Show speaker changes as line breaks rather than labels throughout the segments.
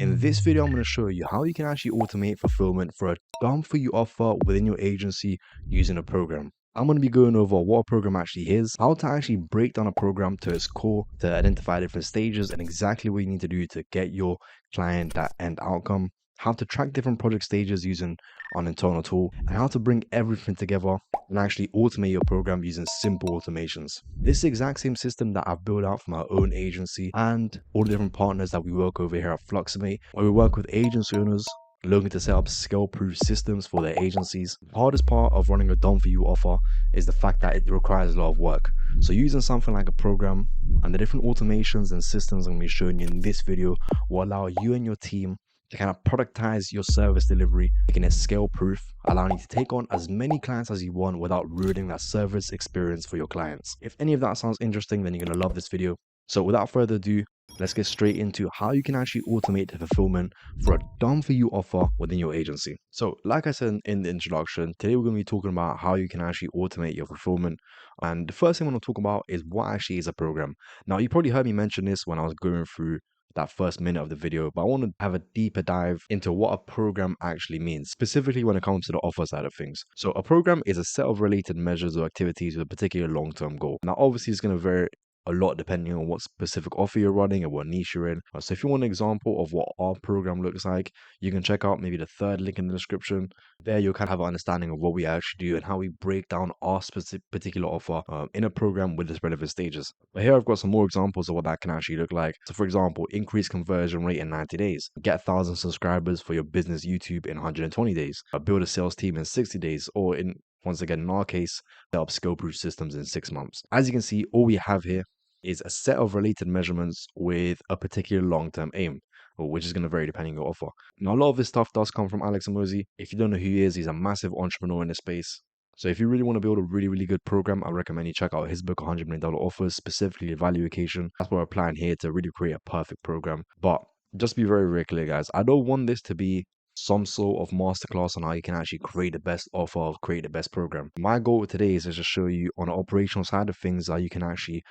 In this video, I'm going to show you how you can actually automate fulfillment for a done-for-you offer within your agency using a program. I'm going to be going over what a program actually is, how to actually break down a program to its core, to identify different stages and exactly what you need to do to get your client that end outcome, how to track different project stages using an internal tool, and how to bring everything together and actually automate your program using simple automations. This is the exact same system that I've built out for my own agency and all the different partners that we work over here at Fluxomate, where we work with agency owners looking to set up scale-proof systems for their agencies. The hardest part of running a done-for-you offer is the fact that it requires a lot of work. So using something like a program and the different automations and systems I'm going to be showing you in this video will allow you and your team to kind of productize your service delivery, making it scale proof, allowing you to take on as many clients as you want without ruining that service experience for your clients. If any of that sounds interesting, then you're going to love this video. So without further ado, let's get straight into how you can actually automate the fulfillment for a done-for-you offer within your agency. So like I said in the introduction, today we're going to be talking about how you can actually automate your fulfillment. And the first thing I want to talk about is what actually is a program. Now, you probably heard me mention this when I was going through that first minute of the video, but I want to have a deeper dive into what a program actually means, specifically when it comes to the offer side of things. So a program is a set of related measures or activities with a particular long-term goal. Now, obviously, it's going to vary a lot depending on what specific offer you're running and what niche you're in. So if you want an example of what our program looks like, you can check out maybe the third link in the description. There you'll kind of have an understanding of what we actually do and how we break down our specific particular offer in a program with its relevant stages. But here I've got some more examples of what that can actually look like. So for example, increase conversion rate in 90 days, get 1,000 subscribers for your business YouTube in 120 days, build a sales team in 60 days, or once again, in our case, set up scale-proof systems in 6 months. As you can see, all we have here is a set of related measurements with a particular long-term aim, which is going to vary depending on your offer. Now, a lot of this stuff does come from Alex Hormozi. If you don't know who he is, he's a massive entrepreneur in the space. So if you really want to build a really good program, I recommend you check out his book, $100 million Offers, specifically value equation. That's what we're applying here to really create a perfect program. But just be very clear, guys. I don't want this to be some sort of masterclass on how you can actually create the best offer or create the best program. My goal today is to just show you on the operational side of things how you can actually,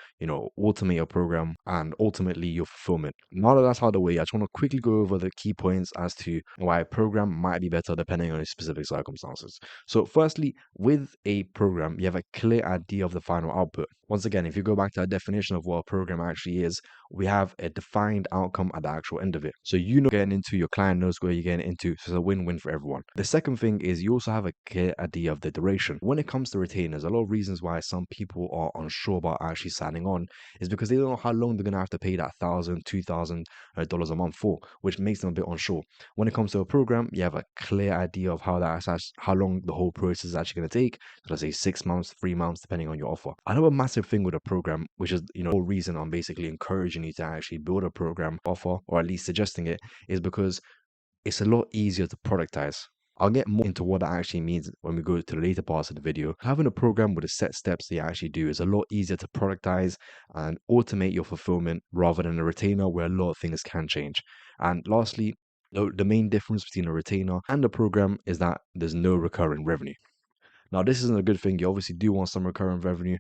automate your program and ultimately your fulfillment. Now that that's out of the way, I just want to quickly go over the key points as to why a program might be better depending on your specific circumstances. So firstly, with a program, you have a clear idea of the final output. Once again, if you go back to our definition of what a program actually is, we have a defined outcome at the actual end of it. So getting into, your client knows where you're getting into, so it's a win-win for everyone. The second thing is you also have a clear idea of the duration. When it comes to retainers, a lot of reasons why some people are unsure about actually signing on is because they don't know how long they're going to have to pay that $1,000, $2,000 a month for, which makes them a bit unsure. When it comes to a program, you have a clear idea of how long the whole process is actually going to take. Let's say 6 months, 3 months, depending on your offer. I know a massive thing with a program, which is, the whole reason I'm basically encouraging you to actually build a program offer, or at least suggesting it, is because it's a lot easier to productize. I'll get more into what that actually means when we go to the later parts of the video. Having a program with the set steps that you actually do is a lot easier to productize and automate your fulfillment rather than a retainer where a lot of things can change. And lastly, the main difference between a retainer and a program is that there's no recurring revenue. Now, this isn't a good thing. You obviously do want some recurring revenue,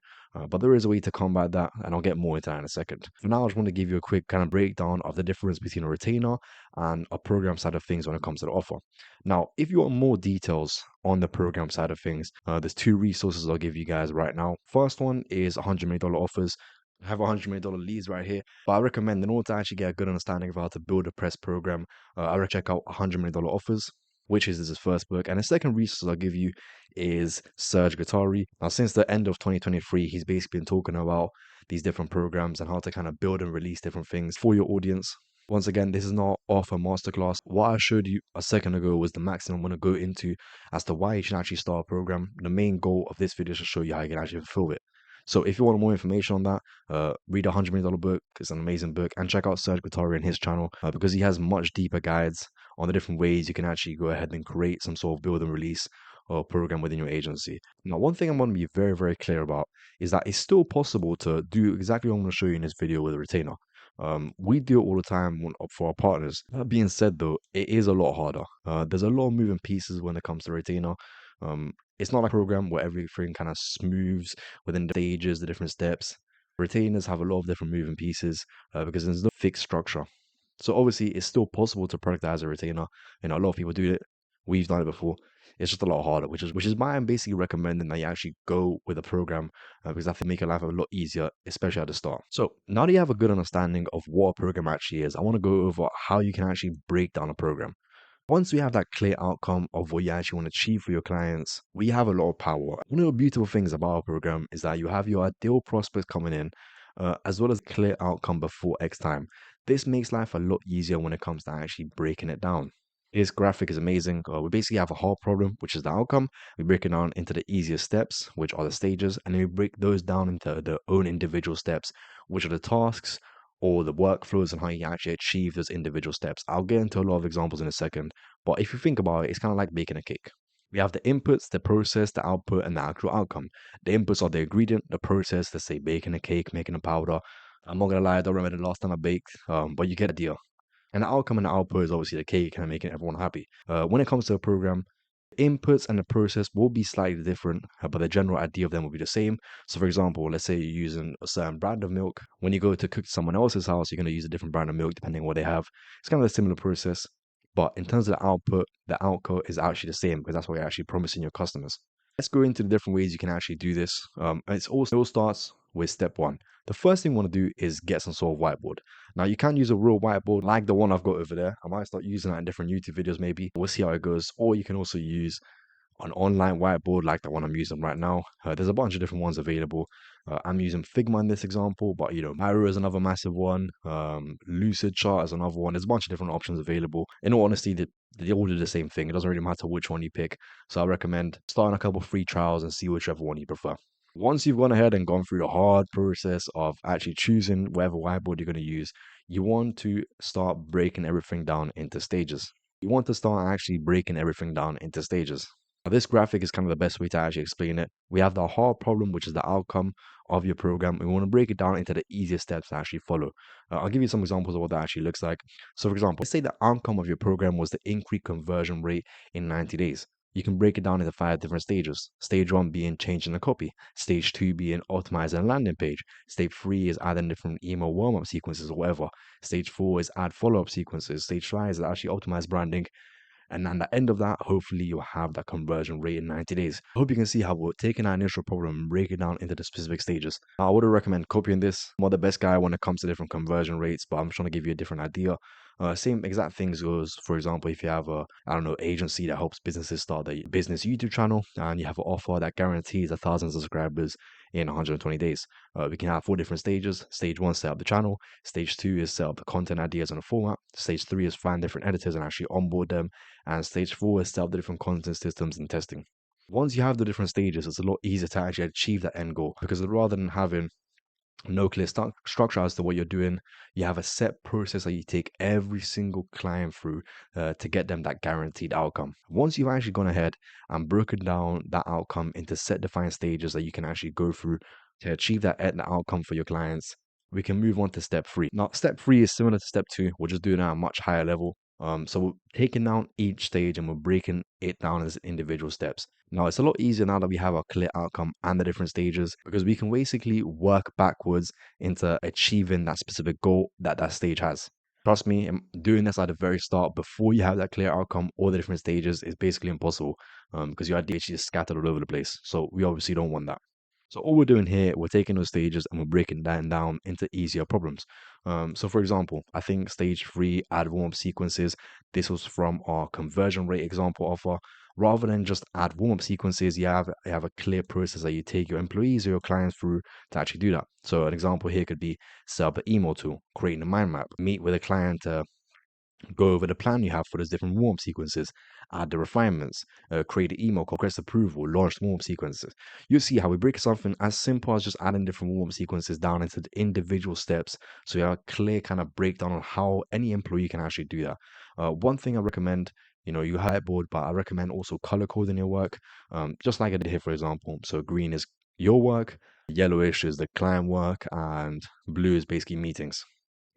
but there is a way to combat that, and I'll get more into that in a second. For now, I just want to give you a quick kind of breakdown of the difference between a retainer and a program side of things when it comes to the offer. Now, if you want more details on the program side of things, there's 2 resources I'll give you guys right now. First one is $100 million Offers. I have $100 million leads right here, but I recommend, in order to actually get a good understanding of how to build a press program, I recommend check out $100 million Offers, which is his first book. And the second resource I'll give you is Serge Guattari. Now, since the end of 2023, he's basically been talking about these different programs and how to kind of build and release different things for your audience. Once again, this is not off a masterclass. What I showed you a second ago was the maximum I'm going to go into as to why you should actually start a program. The main goal of this video is to show you how you can actually fulfill it. So if you want more information on that, read a $100 million book. It's an amazing book. And check out Serge Guattari and his channel because he has much deeper guides on the different ways you can actually go ahead and create some sort of build and release or program within your agency. Now, one thing I'm going to be very clear about is that it's still possible to do exactly what I'm going to show you in this video with a retainer. We do it all the time for our partners. That being said, though, it is a lot harder. There's a lot of moving pieces when it comes to retainer. It's not like a program where everything kind of smooths within the stages, the different steps. Retainers have a lot of different moving pieces because there's no fixed structure. So obviously, it's still possible to productize a retainer. A lot of people do it. We've done it before. It's just a lot harder, which is why I'm basically recommending that you actually go with a program because I think make your life a lot easier, especially at the start. So now that you have a good understanding of what a program actually is, I want to go over how you can actually break down a program. Once we have that clear outcome of what you actually want to achieve for your clients, we have a lot of power. One of the beautiful things about our program is that you have your ideal prospects coming in, as well as clear outcome before X time. This makes life a lot easier when it comes to actually breaking it down. This graphic is amazing. We basically have a hard problem, which is the outcome. We break it down into the easiest steps, which are the stages, and then we break those down into their own individual steps, which are the tasks or the workflows and how you actually achieve those individual steps. I'll get into a lot of examples in a second, but if you think about it, it's kind of like baking a cake. We have the inputs, the process, the output, and the actual outcome. The inputs are the ingredient, the process, let's say baking a cake, making a powder. I'm not gonna lie, I don't remember the last time I baked, but you get the idea. And the outcome and the output is obviously the cake and making everyone happy. When it comes to a program, inputs and the process will be slightly different, but the general idea of them will be the same. So, for example, let's say you're using a certain brand of milk. When you go to cook someone else's house, you're going to use a different brand of milk depending on what they have. It's kind of a similar process, but in terms of the output is actually the same because that's what you're actually promising your customers. Let's go into the different ways you can actually do this. It all starts with step one. The first thing you want to do is get some sort of whiteboard. Now, you can use a real whiteboard like the one I've got over there. I might start using that in different YouTube videos, maybe. We'll see how it goes. Or you can also use an online whiteboard like the one I'm using right now. There's a bunch of different ones available. I'm using Figma in this example, but Miro is another massive one. Lucid Chart is another one. There's a bunch of different options available. In all honesty, they all do the same thing. It doesn't really matter which one you pick. So I recommend starting a couple free trials and see whichever one you prefer. Once you've gone ahead and gone through the hard process of actually choosing whatever whiteboard you're going to use, you want to start breaking everything down into stages. You want to start actually breaking everything down into stages. Now, this graphic is kind of the best way to actually explain it. We have the hard problem, which is the outcome of your program. We want to break it down into the easiest steps to actually follow. I'll give you some examples of what that actually looks like. So, for example, let's say the outcome of your program was the increase conversion rate in 90 days. You can break it down into 5 different stages. Stage 1 being changing the copy. Stage 2 being optimizing a landing page. Stage 3 is adding different email warm-up sequences or whatever. Stage 4 is add follow-up sequences. Stage 5 is actually optimize branding. And at the end of that, hopefully you'll have that conversion rate in 90 days. I hope you can see how we're taking that initial problem and break it down into the specific stages. Now, I would recommend copying this. I'm not the best guy when it comes to different conversion rates, but I'm trying to give you a different idea. Same exact things goes, for example, if you have a, agency that helps businesses start their business YouTube channel and you have an offer that guarantees 1,000 subscribers in 120 days. We can have 4 different stages. Stage 1, set up the channel. Stage 2 is set up the content ideas and the format. Stage 3 is find different editors and actually onboard them. And stage 4 is set up the different content systems and testing. Once you have the different stages, it's a lot easier to actually achieve that end goal because rather than having no clear structure as to what you're doing, you have a set process that you take every single client through to get them that guaranteed outcome. Once you've actually gone ahead and broken down that outcome into set defined stages that you can actually go through to achieve that end outcome for your clients, we can move on to step 3. Now, step 3 is similar to step 2. We're just doing it at a much higher level. So we're taking down each stage and we're breaking it down as individual steps. Now, it's a lot easier now that we have a clear outcome and the different stages because we can basically work backwards into achieving that specific goal that that stage has. Trust me, doing this at the very start before you have that clear outcome or the different stages is basically impossible because your idea is scattered all over the place. So we obviously don't want that. So all we're doing here, we're taking those stages and we're breaking them down into easier problems. So for example, I think stage 3, add warm-up sequences. This was from our conversion rate example offer. Rather than just add warm-up sequences, you have a clear process that you take your employees or your clients through to actually do that. So an example here could be set up an email tool, creating a mind map, meet with a client to go over the plan you have for those different warm sequences, add the refinements, create an email, request approval, launch the warm sequences. You'll see how we break something as simple as just adding different warm sequences down into the individual steps. So you have a clear kind of breakdown on how any employee can actually do that. One thing I recommend, you have a board, but I recommend also color coding your work, just like I did here, for example. So green is your work, yellowish is the client work, and blue is basically meetings.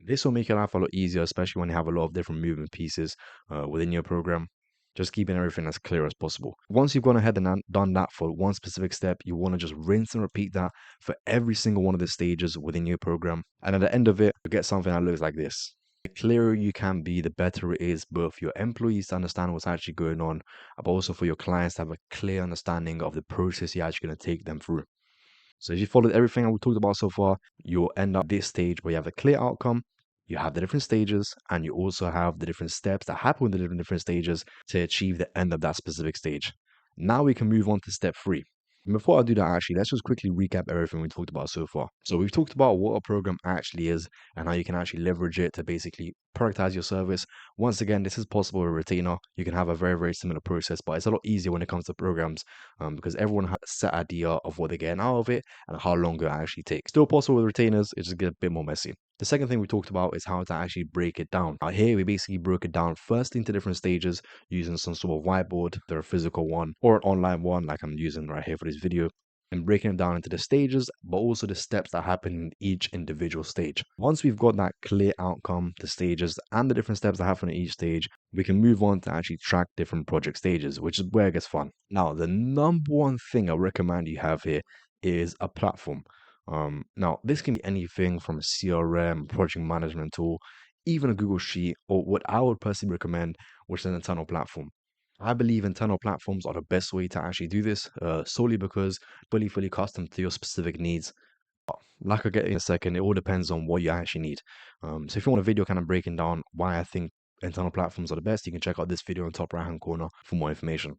This will make your life a lot easier, especially when you have a lot of different moving pieces within your program. Just keeping everything as clear as possible. Once you've gone ahead and done that for one specific step, you want to just rinse and repeat that for every single one of the stages within your program. And at the end of it, you get something that looks like this. The clearer you can be, the better it is both for your employees to understand what's actually going on, but also for your clients to have a clear understanding of the process you're actually going to take them through. So if you followed everything we talked about so far, you'll end up this stage where you have a clear outcome, you have the different stages, and you also have the different steps that happen with the different stages to achieve the end of that specific stage. Now we can move on to step 3. And before I do that, actually, let's just quickly recap everything we talked about so far. So we've talked about what a program actually is and how you can actually leverage it to basically productize your service. Once again, this is possible with retainer. You can have a very, very similar process, but it's a lot easier when it comes to programs because everyone has a set idea of what they're getting out of it and how long it actually takes. Still possible with retainers, it just gets a bit more messy. The second thing we talked about is how to actually break it down. Now here we basically broke it down first into different stages using some sort of whiteboard, either a physical one or an online one like I'm using right here for this video, and breaking it down into the stages, but also the steps that happen in each individual stage. Once we've got that clear outcome, the stages, and the different steps that happen in each stage, we can move on to actually track different project stages, which is where it gets fun. Now, the number one thing I recommend you have here is a platform. Now, this can be anything from a CRM, project management tool, even a Google Sheet, or what I would personally recommend, which is an internal platform. I believe internal platforms are the best way to actually do this, solely because fully custom to your specific needs. Like I'll get in a second, it all depends on what you actually need. So if you want a video kind of breaking down why I think internal platforms are the best, you can check out this video in the top right hand corner for more information.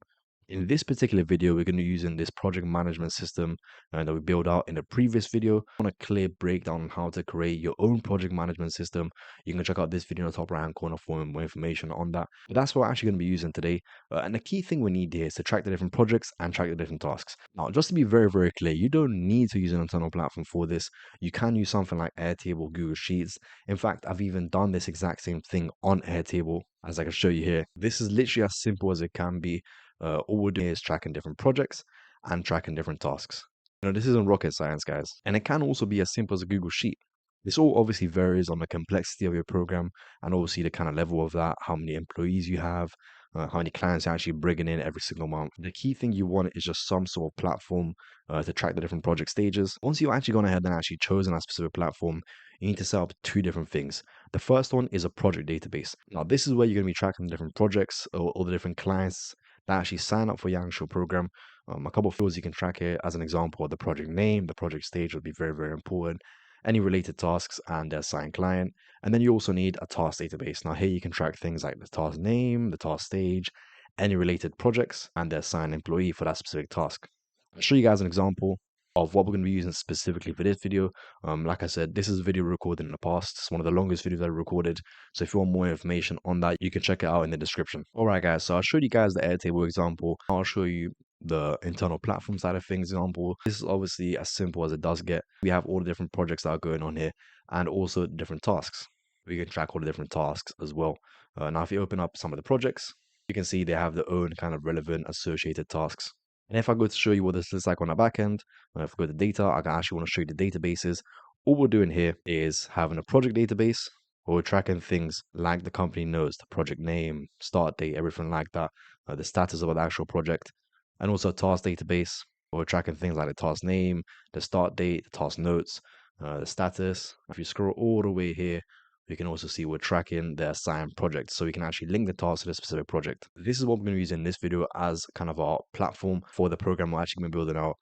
In this particular video, we're going to be using this project management system that we built out in the previous video. On a clear breakdown on how to create your own project management system, you can check out this video in the top right hand corner for more information on that. But that's what we're actually going to be using today. And the key thing we need here is to track the different projects and track the different tasks. Now, just to be very, very clear, you don't need to use an internal platform for this. You can use something like Airtable, Google Sheets. In fact, I've even done this exact same thing on Airtable, as I can show you here. This is literally as simple as it can be. All we're doing is tracking different projects and tracking different tasks. This isn't rocket science, guys. And it can also be as simple as a Google Sheet. This all obviously varies on the complexity of your program and obviously the kind of level of that, how many employees you have, how many clients you're actually bringing in every single month. The key thing you want is just some sort of platform to track the different project stages. Once you've actually gone ahead and actually chosen that specific platform, you need to set up 2 different things. The first one is a project database. Now, this is where you're going to be tracking different projects or all the different clients that actually sign up for your actual program. A couple of fields you can track here, as an example, the project name, the project stage would be very, very important, any related tasks and their assigned client. And then you also need a task database. Now here you can track things like the task name, the task stage, any related projects and their assigned employee for that specific task. I'll show you guys an example of what we're going to be using specifically for this video. Like I said, this is a video recorded in the past. It's one of the longest videos I recorded. So if you want more information on that, you can check it out in the description. All right, guys. So I showed you guys the Airtable example. I'll show you the internal platform side of things example. This is obviously as simple as it does get. We have all the different projects that are going on here and also different tasks. We can track all the different tasks as well. Now, if you open up some of the projects, you can see they have their own kind of relevant associated tasks. And if I go to show you what this looks like on the back end, if I go to data, I actually want to show you the databases. All we're doing here is having a project database where we're tracking things like the company notes, the project name, start date, everything like that, the status of the actual project, and also a task database where we're tracking things like the task name, the start date, the task notes, the status. If you scroll all the way here, we can also see we're tracking the assigned projects, so we can actually link the task to the specific project. This is what we're going to use in this video as kind of our platform for the program we're actually going to be building out.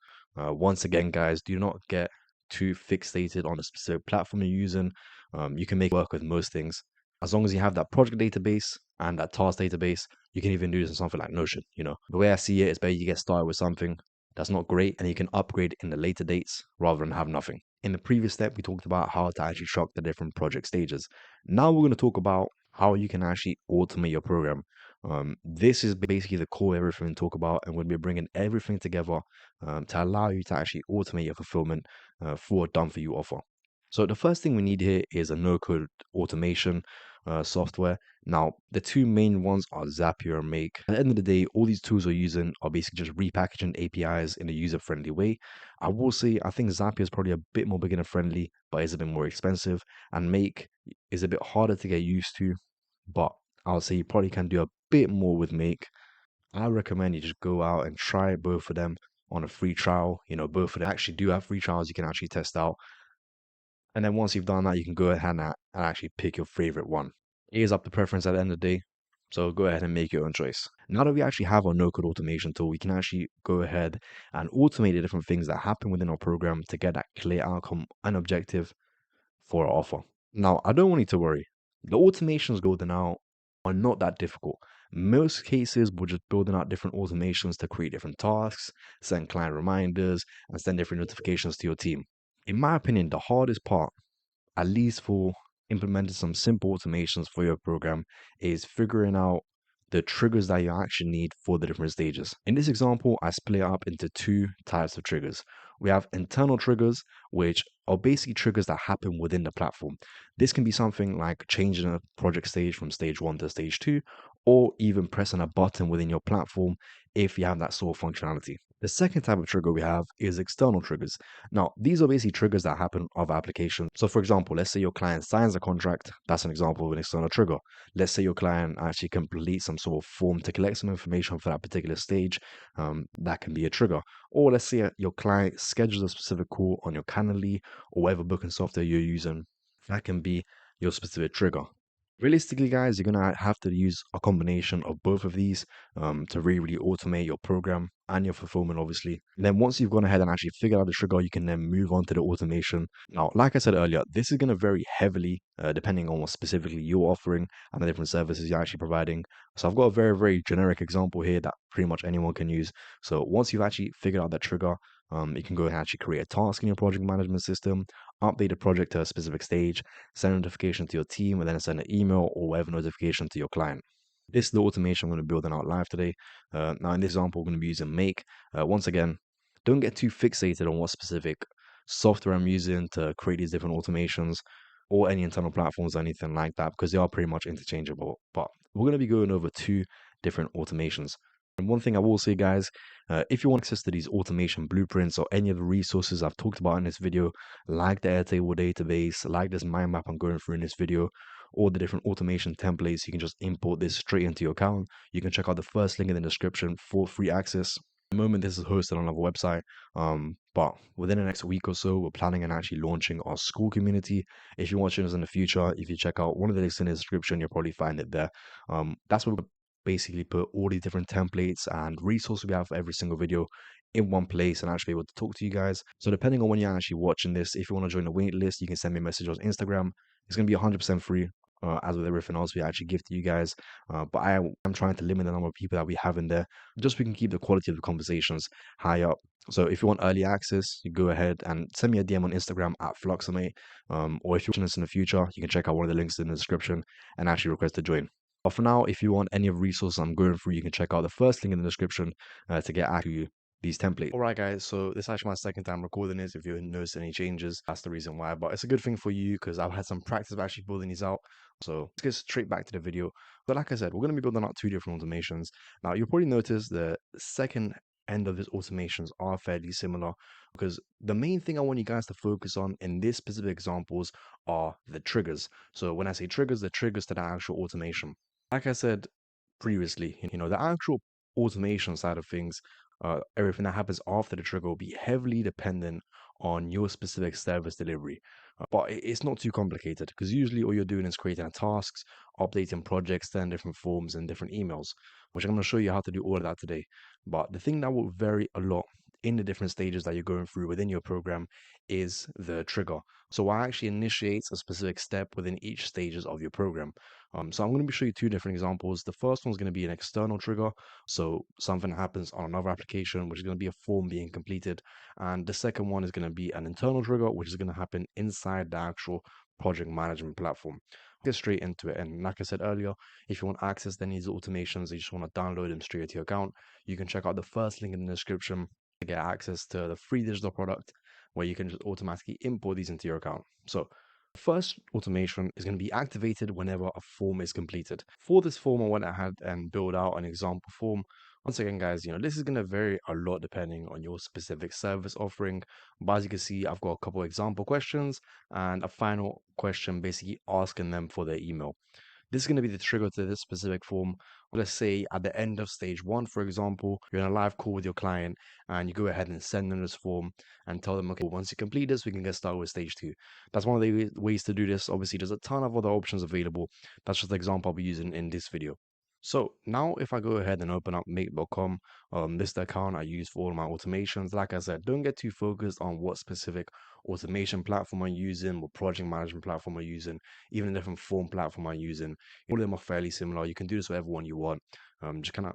Once again, guys, do not get too fixated on a specific platform you're using. You can make it work with most things. As long as you have that project database and that task database, you can even do this in something like Notion. The way I see it is better you get started with something that's not great and you can upgrade in the later dates rather than have nothing. In the previous step, we talked about how to actually track the different project stages. Now we're going to talk about how you can actually automate your program. This is basically the core of everything we talk about, and we'll be bringing everything together to allow you to actually automate your fulfillment for a done-for-you offer. So the first thing we need here is a no-code automation software. Now, the 2 main ones are Zapier and Make. At the end of the day, all these tools we're using are basically just repackaging APIs in a user-friendly way. I will say, I think Zapier is probably a bit more beginner-friendly, but it's a bit more expensive. And Make is a bit harder to get used to, but I'll say you probably can do a bit more with Make. I recommend you just go out and try both of them on a free trial. Both of them actually do have free trials you can actually test out. And then once you've done that, you can go ahead and actually pick your favorite one. It is up to preference at the end of the day, so go ahead and make your own choice. Now that we actually have our no-code automation tool, we can actually go ahead and automate the different things that happen within our program to get that clear outcome and objective for our offer. Now, I don't want you to worry. The automations building out are not that difficult. Most cases, we're just building out different automations to create different tasks, send client reminders, and send different notifications to your team. In my opinion, the hardest part, at least for implementing some simple automations for your program, is figuring out the triggers that you actually need for the different stages. In this example, I split it up into two types of triggers. We have internal triggers, which are basically triggers that happen within the platform. This can be something like changing a project stage from stage 1 to stage 2, or even pressing a button within your platform if you have that sort of functionality. The second type of trigger we have is external triggers. Now, these are basically triggers that happen of application. So, for example, let's say your client signs a contract. That's an example of an external trigger. Let's say your client actually completes some sort of form to collect some information for that particular stage. That can be a trigger. Or let's say your client schedules a specific call on your Calendly or whatever booking software you're using. That can be your specific trigger. Realistically, guys, you're gonna have to use a combination of both of these to really automate your program and your fulfillment, obviously. And then once you've gone ahead and actually figured out the trigger, you can then move on to the automation. Now, like I said earlier, this is gonna vary heavily depending on what specifically you're offering and the different services you're actually providing. So I've got a very, very generic example here that pretty much anyone can use. So once you've actually figured out that trigger, you can go and actually create a task in your project management system, update the project to a specific stage, send a notification to your team, and then send an email or whatever notification to your client. This is the automation I'm going to build out live today. Now, in this example, we're going to be using Make. Once again, don't get too fixated on what specific software I'm using to create these different automations or any internal platforms or anything like that, because they are pretty much interchangeable. But we're going to be going over two different automations. And one thing I will say, guys, if you want access to these automation blueprints or any of the resources I've talked about in this video, like the Airtable database, like this mind map I'm going through in this video, or the different automation templates, you can just import this straight into your account. You can check out the first link in the description for free access. At the moment, this is hosted on our website, but within the next week or so, we're planning on actually launching our school community. If you're watching us in the future, if you check out one of the links in the description, you'll probably find it there. That's where we're basically put all these different templates and resources we have for every single video in one place and actually be able to talk to you guys. So depending on when you're actually watching this, if you want to join the wait list, you can send me a message on Instagram. It's going to be 100% free. As with everything else we actually give to you guys. But I'm trying to limit the number of people that we have in there, just so we can keep the quality of the conversations high up. So if you want early access, you go ahead and send me a DM on Instagram at Fluxomate. Or if you're watching this in the future, you can check out one of the links in the description and actually request to join. But for now, if you want any of the resources I'm going through, you can check out the first link in the description to get access to these templates. All right, guys. So this is actually my second time recording this. If you notice any changes, that's the reason why. But it's a good thing for you because I've had some practice of actually building these out. So let's get straight back to the video. But like I said, we're going to be building out two different automations. Now, you'll probably notice the second end of these automations are fairly similar because the main thing I want you guys to focus on in this specific examples are the triggers. So when I say triggers, the triggers to the actual automation. Like I said previously, the actual automation side of things, everything that happens after the trigger will be heavily dependent on your specific service delivery. But it's not too complicated because usually all you're doing is creating tasks, updating projects, then different forms and different emails, which I'm going to show you how to do all of that today. But the thing that will vary a lot in the different stages that you're going through within your program is the trigger. So what actually initiates a specific step within each stages of your program. So I'm going to be showing you two different examples. The first one's going to be an external trigger. So something happens on another application, which is going to be a form being completed. And the second one is going to be an internal trigger, which is going to happen inside the actual project management platform. Get straight into it. And like I said earlier, if you want access to these automations, you just want to download them straight to your account, you can check out the first link in the description to get access to the free digital product where you can just automatically import these into your account. So first automation is going to be activated whenever a form is completed. For this form, I went ahead and build out an example form. Once again, guys, this is going to vary a lot depending on your specific service offering. But as you can see, I've got a couple example questions and a final question basically asking them for their email. This is going to be the trigger to this specific form. Let's say at the end of stage one, for example, you're in a live call with your client and you go ahead and send them this form and tell them, okay, once you complete this, we can get started with stage two. That's one of the ways to do this. Obviously, there's a ton of other options available. That's just the example I'll be using in this video. So now if I go ahead and open up make.com, this is the account I use for all my automations. Like I said, don't get too focused on what specific automation platform I'm using, what project management platform I'm using, even a different form platform I'm using. All of them are fairly similar. You can do this with everyone you want. Just kind of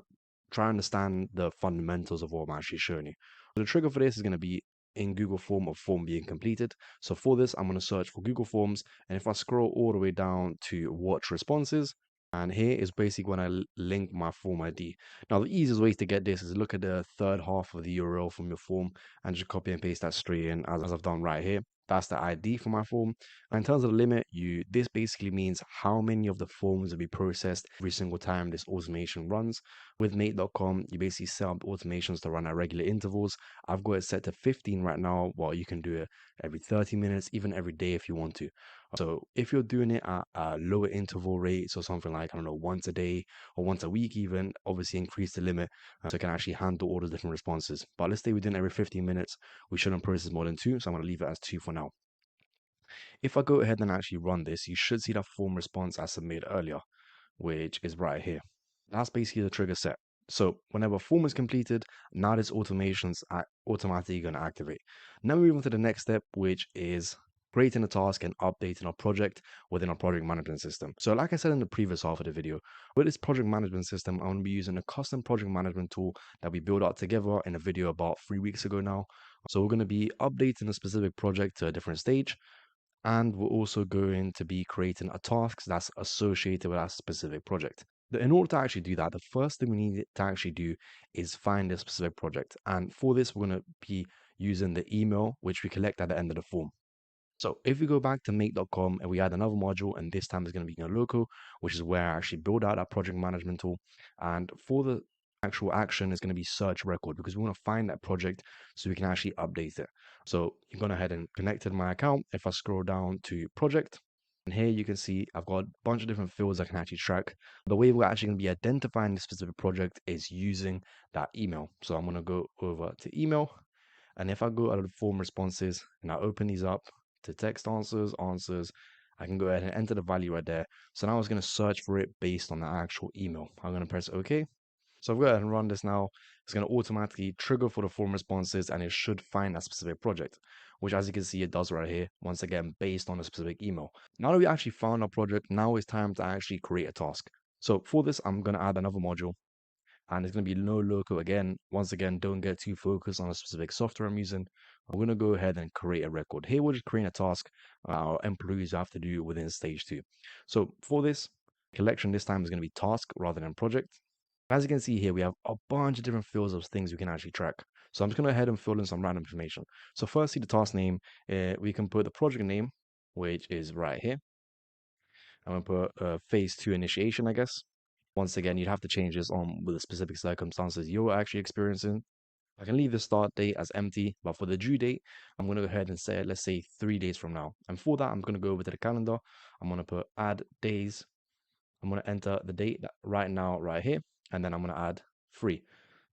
try and understand the fundamentals of what I'm actually showing you. So the trigger for this is going to be in Google Form of form being completed. So for this, I'm going to search for Google Forms. And if I scroll all the way down to watch responses, and here is basically when I link my form ID. Now, the easiest way to get this is look at the third half of the URL from your form and just copy and paste that straight in as I've done right here. That's the ID for my form. And in terms of the limit, this basically means how many of the forms will be processed every single time this automation runs. With Mate.com, you basically set up automations to run at regular intervals. I've got it set to 15 right now, while you can do it every 30 minutes, even every day if you want to. So if you're doing it at lower interval rates or something like, I don't know, once a day or once a week even, obviously increase the limit so it can actually handle all the different responses. But let's say we're doing every 15 minutes, we shouldn't process more than 2, so I'm going to leave it as 2 for now. If I go ahead and actually run this, you should see that form response I submitted earlier, which is right here. That's basically the trigger set. So whenever a form is completed, now this automation's automatically going to activate. Now we move on to the next step, which is creating a task and updating a project within our project management system. So like I said in the previous half of the video, with this project management system, I'm going to be using a custom project management tool that we built out together in a video about 3 weeks ago now. So we're going to be updating a specific project to a different stage, and we're also going to be creating a task that's associated with that specific project. In order to actually do that, the first thing we need to actually do is find a specific project. And for this, we're going to be using the email, which we collect at the end of the form. So if we go back to make.com and we add another module, and this time it's going to be in a local, which is where I actually build out that project management tool. And for the actual action is going to be search record, because we want to find that project so we can actually update it. So you're going ahead and connected my account. If I scroll down to project, and here you can see I've got a bunch of different fields I can actually track. The way we're actually going to be identifying this specific project is using that email. So I'm going to go over to email. And if I go out of the form responses and I open these up to text answers, I can go ahead and enter the value right there. So now it's going to search for it based on the actual email. I'm going to press OK. So I've got ahead and run this now. It's going to automatically trigger for the form responses, and it should find that specific project, which as you can see, it does right here, once again, based on a specific email. Now that we actually found our project, now it's time to actually create a task. So for this, I'm going to add another module, and it's going to be no local again. Once again, don't get too focused on a specific software I'm using. I'm going to go ahead and create a record. Here, we're just creating a task our employees have to do within stage 2. So for this collection, this time is going to be task rather than project. As you can see here, we have a bunch of different fields of things we can actually track. So I'm just going to go ahead and fill in some random information. So firstly, the task name, we can put the project name, which is right here. I'm going to put phase 2 initiation, I guess. Once again, you'd have to change this on with the specific circumstances you're actually experiencing. I can leave the start date as empty, but for the due date, I'm going to go ahead and say, let's say 3 days from now. And for that, I'm going to go over to the calendar. I'm going to put add days. I'm going to enter the date right now, right here. And then I'm going to add 3.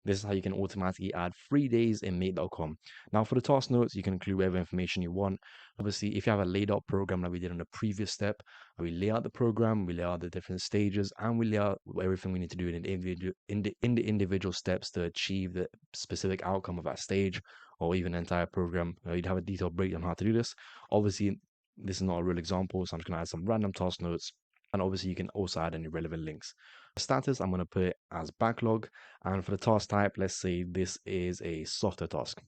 This is how you can automatically add 3 days in Mate.com. Now for the task notes, you can include whatever information you want. Obviously, if you have a laid out program like we did in the previous step, we lay out the program, we lay out the different stages, and we lay out everything we need to do in the individual steps to achieve the specific outcome of that stage, or even the entire program. You'd have a detailed breakdown on how to do this. Obviously, this is not a real example, so I'm just going to add some random task notes. And obviously, you can also add any relevant links. Status, I'm going to put it as backlog. And for the task type, let's say this is a software task.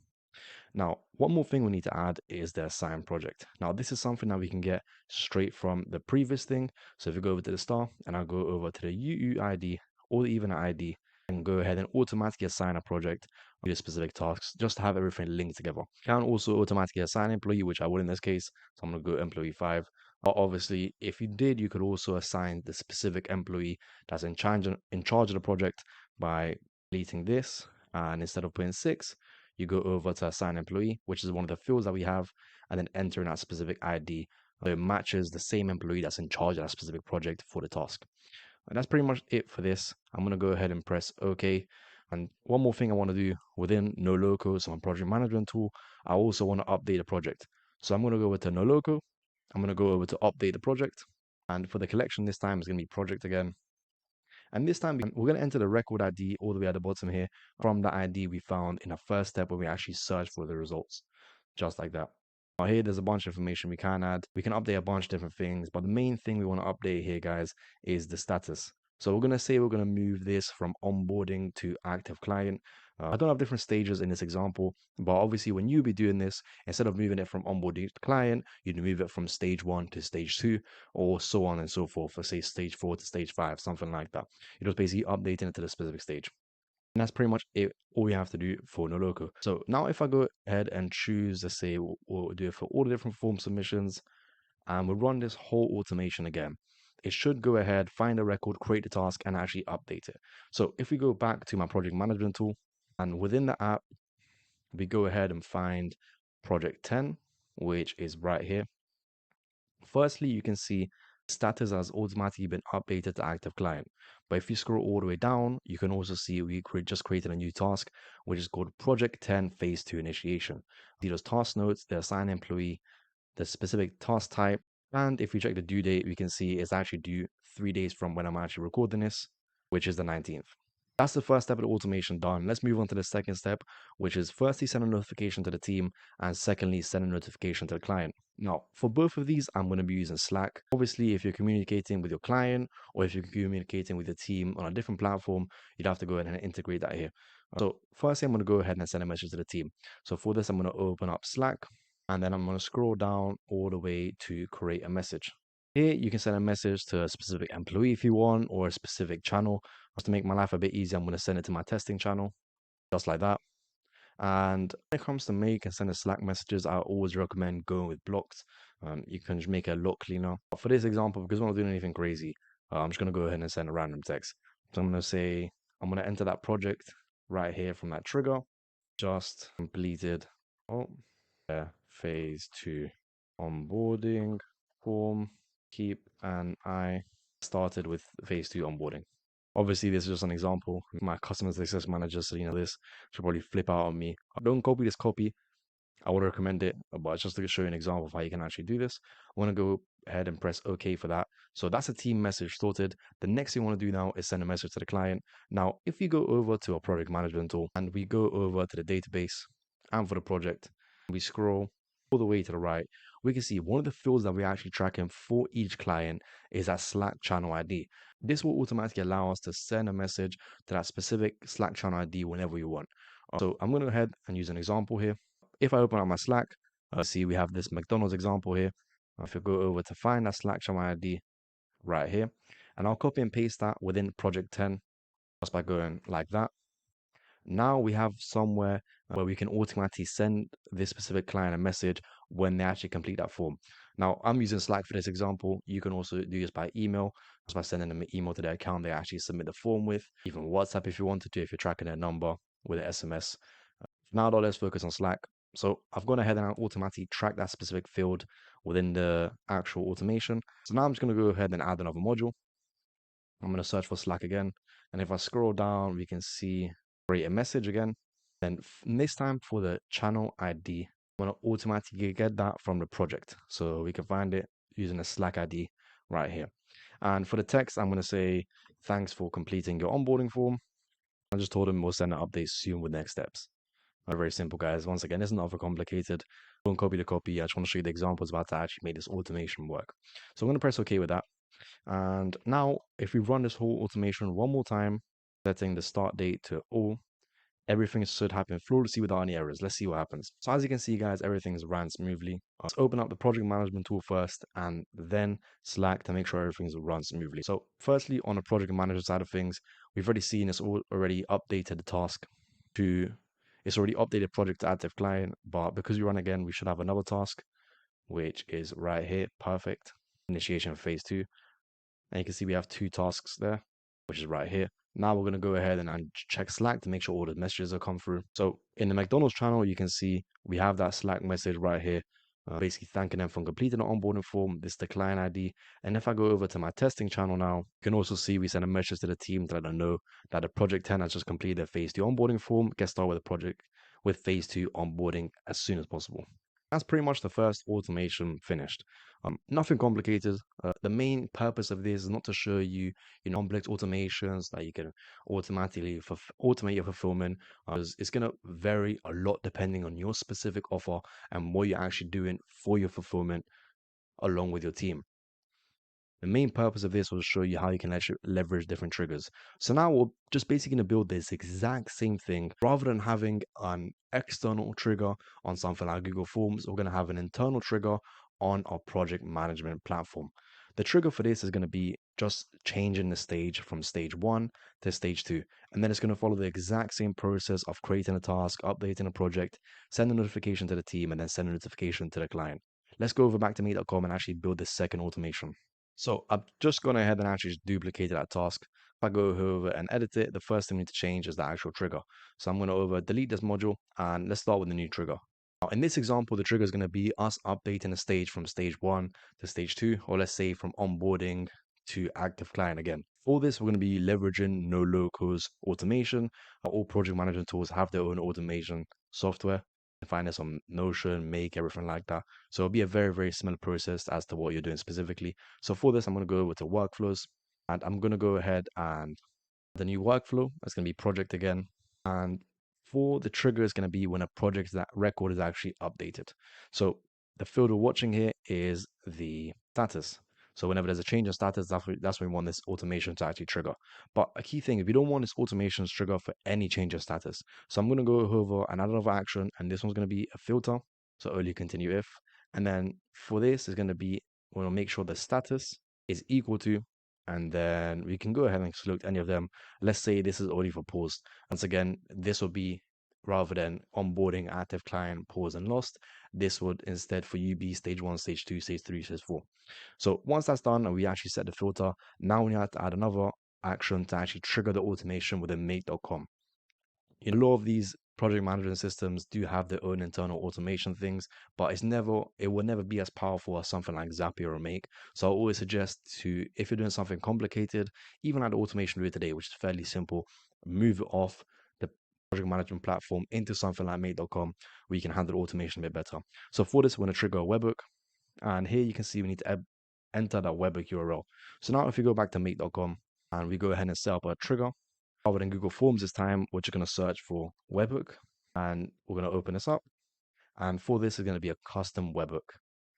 Now, one more thing we need to add is the assign project. Now, this is something that we can get straight from the previous thing. So if you go over to the star and I'll go over to the UUID or even an ID, and go ahead and automatically assign a project with specific tasks just to have everything linked together. Can also automatically assign employee, which I would in this case. So I'm going to go employee 5. But obviously, if you did, you could also assign the specific employee that's in charge of the project by deleting this. And instead of putting 6, you go over to assign employee, which is one of the fields that we have, and then entering that specific ID So it matches the same employee that's in charge of that specific project for the task. And that's pretty much it for this. I'm going to go ahead and press OK. And one more thing I want to do within NoLoco, so my project management tool, I also want to update the project. So I'm going to go over to NoLoco. I'm going to go over to update the project. And for the collection this time, it's going to be project again. And this time we're going to enter the record ID all the way at the bottom here from the ID we found in the first step when we actually search for the results, just like that. Now here, there's a bunch of information we can add. We can update a bunch of different things, but the main thing we want to update here, guys, is the status. So we're going to say we're going to move this from onboarding to active client. I don't have different stages in this example, but obviously when you be doing this, instead of moving it from onboarding to client, you'd move it from stage 1 to stage 2, or so on and so forth, for say stage 4 to stage 5, something like that. You're just basically updating it to the specific stage. And that's pretty much it, all we have to do for NoLoco. So now if I go ahead and choose, let's say we'll do it for all the different form submissions, and we'll run this whole automation again, it should go ahead, find a record, create the task, and actually update it. So if we go back to my project management tool, and within the app, we go ahead and find project 10, which is right here. Firstly, you can see status has automatically been updated to active client. But if you scroll all the way down, you can also see we just created a new task, which is called Project 10 Phase 2 Initiation. See those task notes, the assigned employee, the specific task type, and if we check the due date, we can see it's actually due 3 days from when I'm actually recording this, which is the 19th. That's the first step of the automation done. Let's move on to the second step, which is firstly send a notification to the team, and secondly send a notification to the client. Now, for both of these, I'm going to be using Slack. Obviously, if you're communicating with your client or if you're communicating with the team on a different platform, you'd have to go ahead and integrate that here. So firstly, I'm going to go ahead and send a message to the team. So for this, I'm going to open up Slack, and then I'm going to scroll down all the way to create a message. Here, you can send a message to a specific employee if you want, or a specific channel. Just to make my life a bit easier, I'm going to send it to my testing channel, just like that. And when it comes to make and send a Slack messages, I always recommend going with blocks. You can just make it a lot cleaner. But for this example, because we're not doing anything crazy, I'm just going to go ahead and send a random text. So I'm going to say, I'm going to enter that project right here from that trigger. Just completed. Oh, yeah, phase 2 onboarding form. Keep an eye. Started with phase 2 onboarding. Obviously, this is just an example. My customer success manager, so this should probably flip out on me. Don't copy this copy. I would recommend it, but it's just to show you an example of how you can actually do this. I want to go ahead and press OK for that. So that's a team message sorted. The next thing I want to do now is send a message to the client. Now, if you go over to our project management tool and we go over to the database and for the project, we scroll all the way to the right, we can see one of the fields that we're actually tracking for each client is that Slack channel ID. This will automatically allow us to send a message to that specific Slack channel ID whenever we want. So I'm going to go ahead and use an example here. If I open up my Slack, see we have this McDonald's example here. If you go over to find that Slack channel ID right here, and I'll copy and paste that within project 10 just by going like that. Now we have somewhere where we can automatically send this specific client a message when they actually complete that form. Now, I'm using Slack for this example. You can also do this by email, just by sending them an email to their account they actually submit the form with, even WhatsApp if you wanted to, if you're tracking their number with an SMS. Now, though, let's focus on Slack. So I've gone ahead and I automatically track that specific field within the actual automation. So now I'm just going to go ahead and add another module. I'm going to search for Slack again. And if I scroll down, we can see create a message again. Then this time for the channel ID, I'm going to automatically get that from the project. So we can find it using a Slack ID right here. And for the text, I'm going to say, thanks for completing your onboarding form. I just told them we'll send an update soon with next steps. Very simple, guys. Once again, it's not overcomplicated. Don't copy the copy. I just want to show you the examples about to actually make this automation work. So I'm going to press OK with that. And now, if we run this whole automation one more time, setting the start date to all, everything should happen flawlessly without any errors. Let's see what happens. So as you can see, guys, everything is ran smoothly. Let's open up the project management tool first and then Slack to make sure everything's run smoothly. So firstly, on the project manager side of things, we've already seen it's already updated the task to, it's already updated project to active client, but because we run again, we should have another task, which is right here. Perfect. Initiation phase 2. And you can see we have 2 tasks there, which is right here. Now we're going to go ahead and check Slack to make sure all the messages are come through. So in the McDonald's channel, you can see we have that Slack message right here. basically thanking them for completing the onboarding form. This is the client ID. And if I go over to my testing channel now, you can also see we send a message to the team to let them know that the project 10 has just completed their phase 2 onboarding form. Get started with the project with phase 2 onboarding as soon as possible. That's pretty much the first automation finished. Nothing complicated. The main purpose of this is not to show you, complex automations that you can automatically automate your fulfillment. It's going to vary a lot depending on your specific offer and what you're actually doing for your fulfillment along with your team. The main purpose of this was to show you how you can actually leverage different triggers. So now we're just basically going to build this exact same thing. Rather than having an external trigger on something like Google Forms, we're going to have an internal trigger on our project management platform. The trigger for this is going to be just changing the stage from stage 1 to stage 2. And then it's going to follow the exact same process of creating a task, updating a project, send a notification to the team, and then send a notification to the client. Let's go over back to meet.com and actually build this second automation. So I've just gone ahead and actually just duplicated that task. If I go over and edit it, the first thing we need to change is the actual trigger. So I'm going to delete this module and let's start with the new trigger. Now in this example, the trigger is going to be us updating a stage from stage 1 to stage 2, or let's say from onboarding to active client again. For this, we're going to be leveraging NoLocal's automation. All project management tools have their own automation software. Find this on Notion, Make, everything like that. So it'll be a very, very similar process as to what you're doing specifically. So for this, I'm going to go over to workflows and I'm going to go ahead and the new workflow. That's going to be project again. And for the trigger is going to be when a project that record is actually updated. So the field we're watching here is the status. So whenever there's a change in status, that's when we want this automation to actually trigger. But a key thing, if you don't want this automation to trigger for any change of status. So I'm going to go over and add another action, and this one's going to be a filter. So only continue if. And then for this is going to be, we want to make sure the status is equal to, and then we can go ahead and select any of them. Let's say this is already for paused. Once again, this will be rather than onboarding active client, pause and lost. This would instead for you be stage 1, stage 2, stage 3, stage 4. So once that's done and we actually set the filter, now we have to add another action to actually trigger the automation within make.com. A lot of these project management systems do have their own internal automation things, but it will never be as powerful as something like Zapier or Make. So I always suggest if you're doing something complicated, even like the automation we did today, which is fairly simple, move it off the project management platform into something like Make.com where you can handle automation a bit better. So for this, we're going to trigger a webhook. And here you can see we need to enter that webhook URL. So now if you go back to Make.com and we go ahead and set up a trigger, rather than Google Forms this time, we're just going to search for webhook and we're going to open this up. And for this is going to be a custom webhook.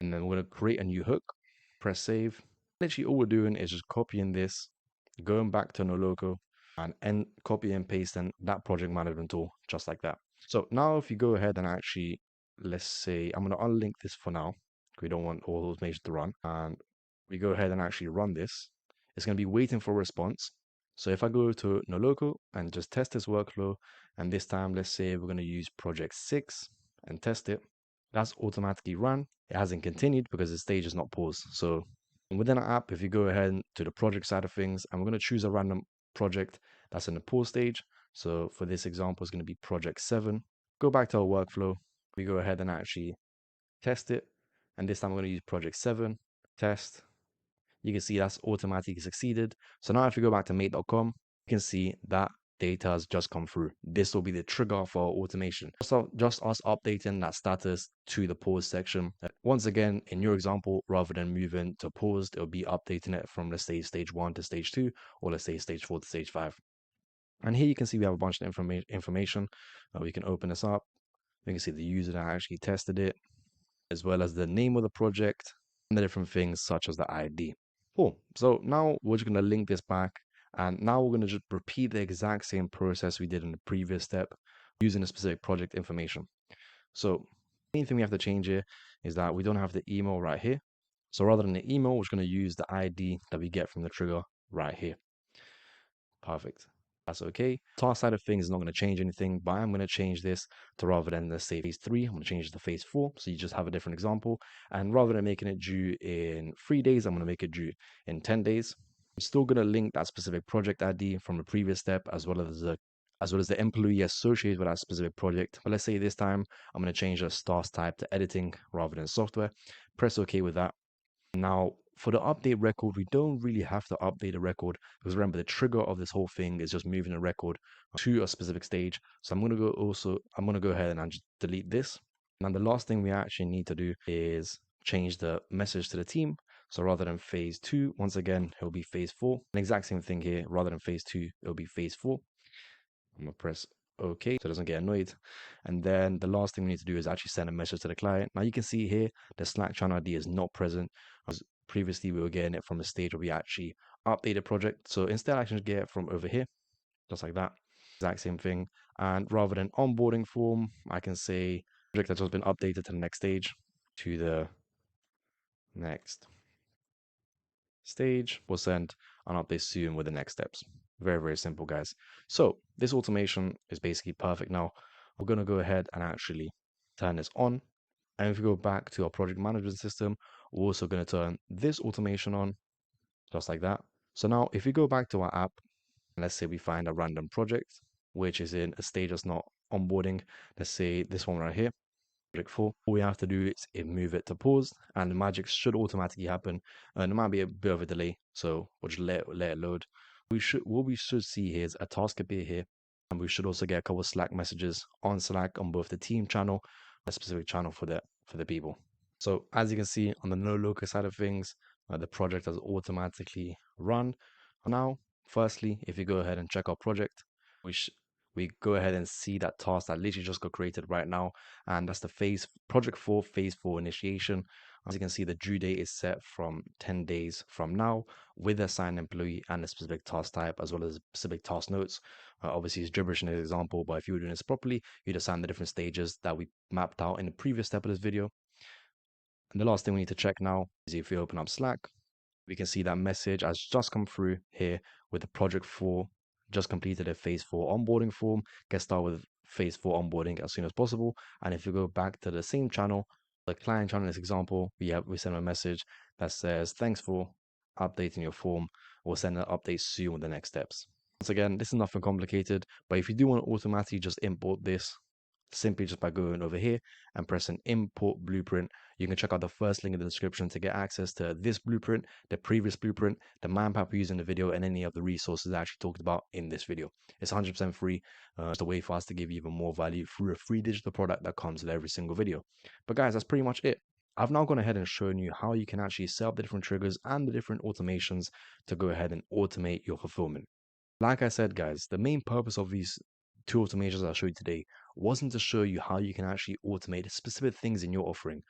And then we're going to create a new hook, press save. Literally all we're doing is just copying this, going back to NoLocal and copy and pasting that project management tool just like that. So now if you go ahead and actually, let's say, I'm going to unlink this for now. We don't want all automation to run. And we go ahead and actually run this. It's going to be waiting for a response. So if I go to NoLocal and just test this workflow, and this time, let's say we're going to use project 6 and test it, that's automatically run. It hasn't continued because the stage is not paused. So within our app, if you go ahead to the project side of things, and we're going to choose a random project that's in the pause stage. So for this example, it's going to be project 7. Go back to our workflow. We go ahead and actually test it. And this time we're going to use project 7, test. You can see that's automatically succeeded. So now if you go back to make.com, you can see that data has just come through. This will be the trigger for our automation. So just us updating that status to the pause section. Once again, in your example, rather than moving to paused, it'll be updating it from, let's say, stage 1 to stage 2, or let's say stage 4 to stage 5. And here you can see we have a bunch of information. We can open this up. You can see the user that actually tested it, as well as the name of the project and the different things such as the ID. Cool. So now we're just going to link this back, and now we're going to just repeat the exact same process we did in the previous step using a specific project information. So the main thing we have to change here is that we don't have the email right here. So rather than the email, we're just going to use the ID that we get from the trigger right here. Perfect. That's okay. Task side of things is not going to change anything, but I'm going to change this to, rather than, let's say, phase 3, I'm going to change it to phase 4. So you just have a different example. And rather than making it due in 3 days, I'm going to make it due in 10 days. I'm still going to link that specific project ID from the previous step, as well as the as well as the employee associated with that specific project. But let's say this time I'm going to change the task type to editing rather than software. Press OK with that. Now, for the update record, we don't really have to update the record because remember, the trigger of this whole thing is just moving the record to a specific stage. So I'm going to go ahead and just delete this. Now, the last thing we actually need to do is change the message to the team. So rather than phase 2, once again, it'll be phase 4. The exact same thing here. Rather than phase 2, it'll be phase 4. I'm going to press OK so it doesn't get annoyed. And then the last thing we need to do is actually send a message to the client. Now you can see here, the Slack channel ID is not present. As previously, we were getting it from a stage where we actually update the project. So instead, I can just get it from over here, just like that. Exact same thing. And rather than onboarding form, I can say project that's just been updated to the next stage, to the next stage. We'll send an update soon with the next steps. Very, very simple, guys. So this automation is basically perfect now. We're going to go ahead and actually turn this on. And if we go back to our project management system, we're also going to turn this automation on, just like that. So now if we go back to our app, let's say we find a random project, which is in a stage that's not onboarding. Let's say this one right here, project 4. All we have to do is move it to pause, and the magic should automatically happen. There might be a bit of a delay, so we'll just let it load. What we should see here is a task appear here, and we should also get a couple of Slack messages on Slack on both the team channel, a specific channel for the people. So as you can see on the no local side of things, the project has automatically run. Now, firstly, if you go ahead and check our project, we go ahead and see that task that literally just got created right now, and that's the project 4 phase 4 initiation. As you can see, the due date is set from 10 days from now with the assigned employee and a specific task type as well as specific task notes. Obviously, it's gibberish in this example, but if you were doing this properly, you'd assign the different stages that we mapped out in the previous step of this video. And the last thing we need to check now is if we open up Slack, we can see that message has just come through here with the project 4 just completed a phase 4 onboarding form. Get started with phase 4 onboarding as soon as possible. And if you go back to the same channel, the client channel, in this example, we send a message that says, thanks for updating your form. We'll send an update soon with the next steps. Once again, this is nothing complicated, but if you do want to automatically just import this, simply just by going over here and pressing import blueprint. You can check out the first link in the description to get access to this blueprint, the previous blueprint, the mind map we used in the video, and any of the resources I actually talked about in this video. It's 100% free. It's a way for us to give you even more value through a free digital product that comes with every single video. But guys, that's pretty much it. I've now gone ahead and shown you how you can actually set up the different triggers and the different automations to go ahead and automate your fulfillment. Like I said, guys, the main purpose of these two automations I'll show you today wasn't to show you how you can actually automate specific things in your offering.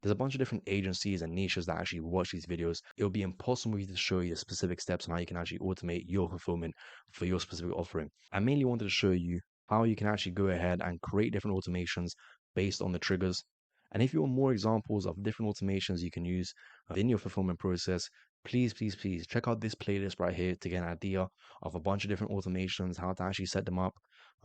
There's a bunch of different agencies and niches that actually watch these videos. It'll be impossible for me to show you the specific steps on how you can actually automate your fulfillment for your specific offering. I mainly wanted to show you how you can actually go ahead and create different automations based on the triggers. And if you want more examples of different automations you can use in your fulfillment process, please check out this playlist right here to get an idea of a bunch of different automations, how to actually set them up.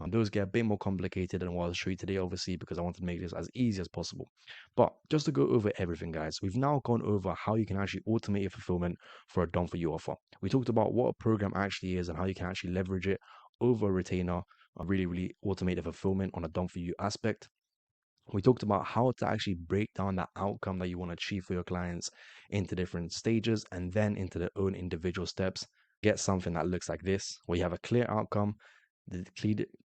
Those get a bit more complicated than what I'll show you today, obviously, because I want to make this as easy as possible. But just to go over everything, guys, we've now gone over how you can actually automate your fulfillment for a done-for-you offer. We talked about what a program actually is and how you can actually leverage it over a retainer, really automate the fulfillment on a done-for-you aspect. We talked about how to actually break down that outcome that you want to achieve for your clients into different stages and then into their own individual steps. Get something that looks like this, where you have a clear outcome, the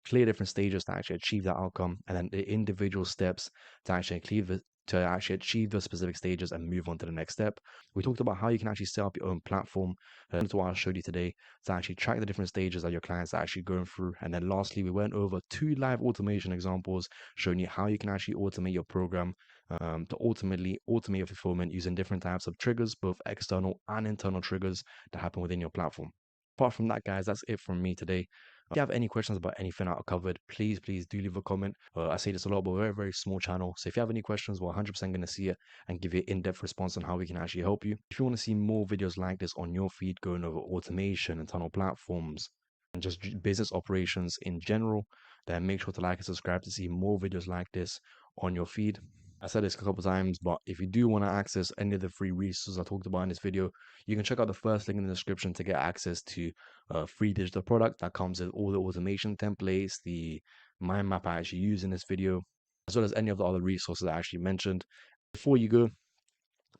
clear different stages to actually achieve that outcome, and then the individual steps to actually achieve those specific stages and move on to the next step. We talked about how you can actually set up your own platform. That's what I showed you today, to actually track the different stages that your clients are actually going through. And then lastly, we went over 2 live automation examples showing you how you can actually automate your program to ultimately automate your fulfillment using different types of triggers, both external and internal triggers that happen within your platform. Apart from that, guys, that's it from me today. If you have any questions about anything I covered, please do leave a comment. I say this a lot, but we're a very small channel. So if you have any questions, we're 100% going to see it and give you an in-depth response on how we can actually help you. If you want to see more videos like this on your feed, going over automation, internal platforms, and just business operations in general, then make sure to like and subscribe to see more videos like this on your feed. I said this a couple times, but if you do want to access any of the free resources I talked about in this video, you can check out the first link in the description to get access to a free digital product that comes with all the automation templates, the mind map I actually use in this video, as well as any of the other resources I actually mentioned. Before you go,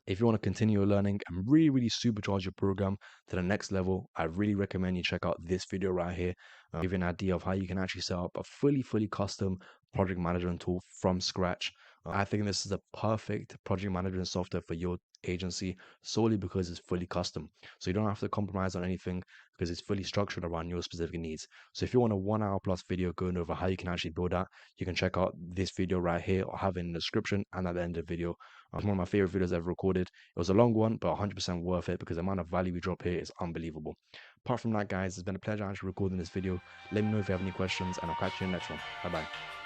if you want to continue your learning and really supercharge your program to the next level, I really recommend you check out this video right here. Give you an idea of how you can actually set up a fully custom project management tool from scratch. I think this is a perfect project management software for your agency solely because it's fully custom. So you don't have to compromise on anything because it's fully structured around your specific needs. So if you want a 1 hour plus video going over how you can actually build that, you can check out this video right here or have it in the description and at the end of the video. It's one of my favorite videos I've recorded. It was a long one, but 100% worth it because the amount of value we drop here is unbelievable. Apart from that, guys, it's been a pleasure actually recording this video. Let me know if you have any questions, and I'll catch you in the next one. Bye bye.